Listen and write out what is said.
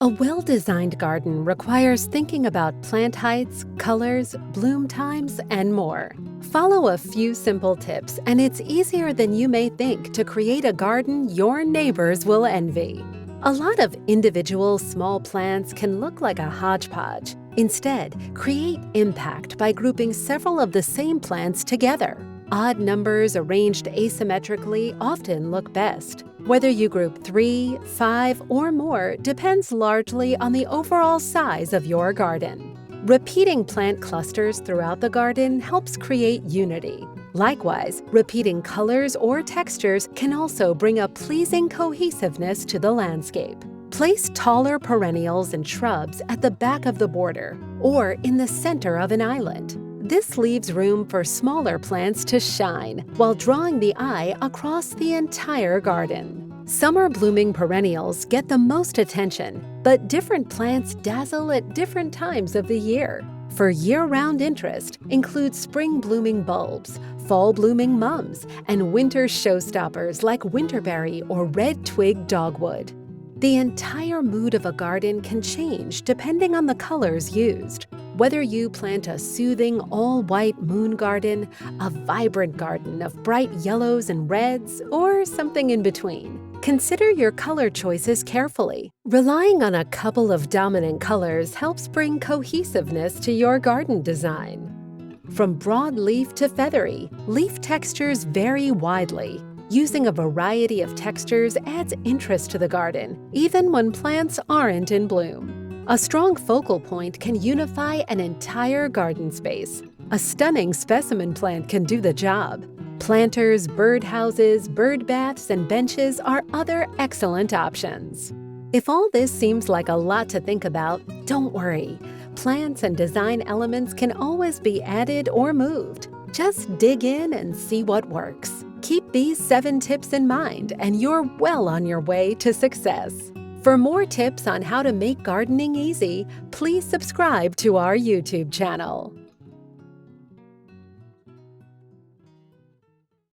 A well-designed garden requires thinking about plant heights, colors, bloom times, and more. Follow a few simple tips, and it's easier than you may think to create a garden your neighbors will envy. A lot of individual small plants can look like a hodgepodge. Instead, create impact by grouping several of the same plants together. Odd numbers arranged asymmetrically often look best. Whether you group 3, 5, or more depends largely on the overall size of your garden. Repeating plant clusters throughout the garden helps create unity. Likewise, repeating colors or textures can also bring a pleasing cohesiveness to the landscape. Place taller perennials and shrubs at the back of the border or in the center of an island. This leaves room for smaller plants to shine while drawing the eye across the entire garden. Summer blooming perennials get the most attention, but different plants dazzle at different times of the year. For year-round interest, include spring blooming bulbs, fall blooming mums, and winter showstoppers like winterberry or red twig dogwood. The entire mood of a garden can change depending on the colors used. Whether you plant a soothing all-white moon garden, a vibrant garden of bright yellows and reds, or something in between, consider your color choices carefully. Relying on a couple of dominant colors helps bring cohesiveness to your garden design. From broadleaf to feathery, leaf textures vary widely. Using a variety of textures adds interest to the garden, even when plants aren't in bloom. A strong focal point can unify an entire garden space. A stunning specimen plant can do the job. Planters, birdhouses, bird baths, and benches are other excellent options. If all this seems like a lot to think about, don't worry. Plants and design elements can always be added or moved. Just dig in and see what works. Keep these 7 tips in mind, and you're well on your way to success. For more tips on how to make gardening easy, please subscribe to our YouTube channel.